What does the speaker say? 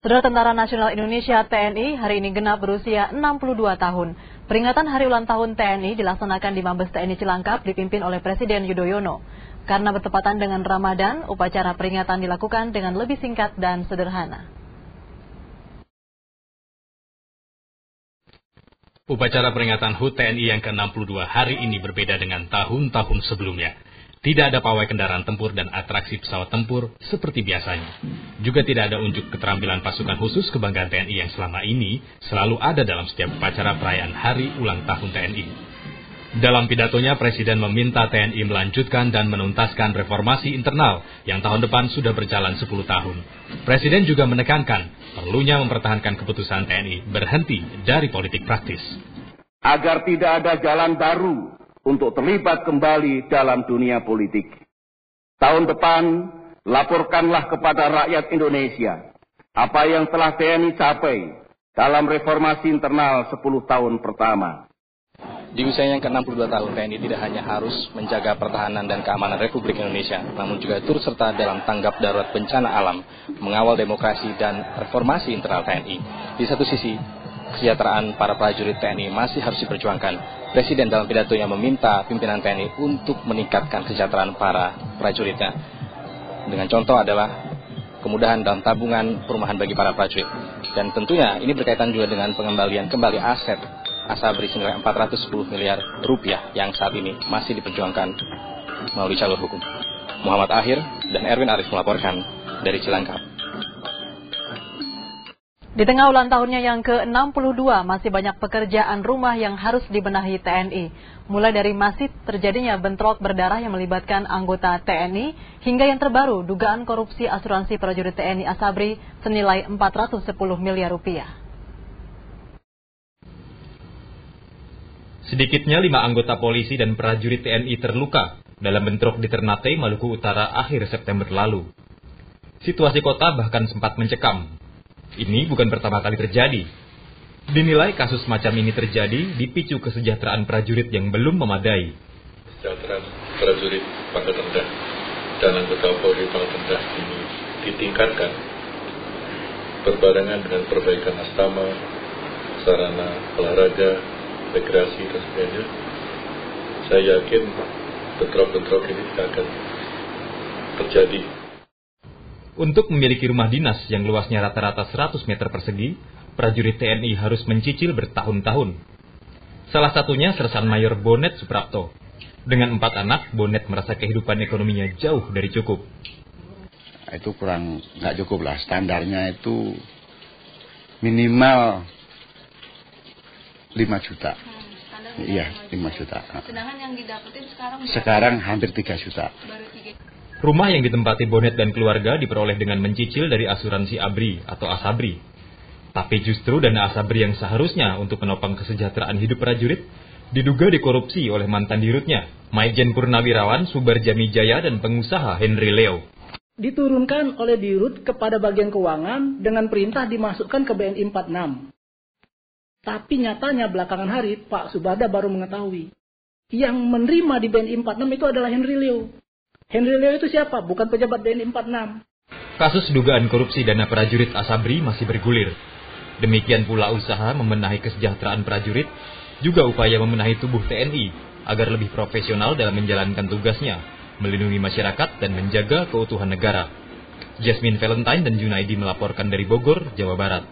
Saudara Tentara Nasional Indonesia (TNI) hari ini genap berusia 62 tahun. Peringatan Hari Ulang Tahun TNI dilaksanakan di Mabes TNI Cilangkap dipimpin oleh Presiden Yudhoyono. Karena bertepatan dengan Ramadan, upacara peringatan dilakukan dengan lebih singkat dan sederhana. Upacara peringatan HUT TNI yang ke-62 hari ini berbeda dengan tahun-tahun sebelumnya. Tidak ada pawai kendaraan tempur dan atraksi pesawat tempur seperti biasanya. Juga tidak ada unjuk keterampilan pasukan khusus kebanggaan TNI yang selama ini selalu ada dalam setiap upacara perayaan Hari Ulang Tahun TNI. Dalam pidatonya, Presiden meminta TNI melanjutkan dan menuntaskan reformasi internal yang tahun depan sudah berjalan 10 tahun. Presiden juga menekankan perlunya mempertahankan keputusan TNI berhenti dari politik praktis. Agar tidak ada jalan baru untuk terlibat kembali dalam dunia politik. Tahun depan, laporkanlah kepada rakyat Indonesia apa yang telah TNI capai dalam reformasi internal 10 tahun pertama. Di usia yang ke-62 tahun, TNI tidak hanya harus menjaga pertahanan dan keamanan Republik Indonesia, namun juga turut serta dalam tanggap darurat bencana alam, mengawal demokrasi dan reformasi internal TNI. Di satu sisi, kesejahteraan para prajurit TNI masih harus diperjuangkan. Presiden dalam pidatonya meminta pimpinan TNI untuk meningkatkan kesejahteraan para prajuritnya. Dengan contoh adalah kemudahan dalam tabungan perumahan bagi para prajurit. Dan tentunya ini berkaitan juga dengan pengembalian kembali aset Asabri senilai 410 miliar rupiah yang saat ini masih diperjuangkan melalui jalur hukum. Muhammad Akhir dan Erwin Arif melaporkan dari Cilangkap. Di tengah ulang tahunnya yang ke-62, masih banyak pekerjaan rumah yang harus dibenahi TNI. Mulai dari masih terjadinya bentrok berdarah yang melibatkan anggota TNI, hingga yang terbaru dugaan korupsi asuransi prajurit TNI Asabri senilai 410 miliar rupiah. Sedikitnya 5 anggota polisi dan prajurit TNI terluka dalam bentrok di Ternate, Maluku Utara akhir September lalu. Situasi kota bahkan sempat mencekam. Ini bukan pertama kali terjadi. Dinilai kasus macam ini terjadi dipicu kesejahteraan prajurit yang belum memadai. Kesejahteraan prajurit pangkat rendah dan anggota Polri pangkat rendah ini ditingkatkan berbarengan dengan perbaikan asrama, sarana olahraga, rekreasi dan sebagainya. Saya yakin bentrok-bentrok ini akan terjadi. Untuk memiliki rumah dinas yang luasnya rata-rata 100 meter persegi, prajurit TNI harus mencicil bertahun-tahun. Salah satunya Sersan Mayor Bonet Suprapto. Dengan 4 anak, Bonet merasa kehidupan ekonominya jauh dari cukup. Itu kurang nggak cukup lah, standarnya itu minimal 5 juta. Iya, 5 juta. Sedangkan yang didapetin sekarang hampir 3 juta. Rumah yang ditempati Bonet dan keluarga diperoleh dengan mencicil dari asuransi ABRI atau Asabri. Tapi justru dana Asabri yang seharusnya untuk menopang kesejahteraan hidup prajurit diduga dikorupsi oleh mantan dirutnya, Maijen Purnawirawan Subarjami Jaya dan pengusaha Henry Leo. Diturunkan oleh dirut kepada bagian keuangan dengan perintah dimasukkan ke BNI 46. Tapi nyatanya belakangan hari Pak Subada baru mengetahui yang menerima di BNI 46 itu adalah Henry Leo. Henry Leo itu siapa? Bukan pejabat BNI 46. Kasus dugaan korupsi dana prajurit Asabri masih bergulir. Demikian pula usaha membenahi kesejahteraan prajurit, juga upaya membenahi tubuh TNI agar lebih profesional dalam menjalankan tugasnya, melindungi masyarakat dan menjaga keutuhan negara. Jasmine Valentine dan Junaidi melaporkan dari Bogor, Jawa Barat.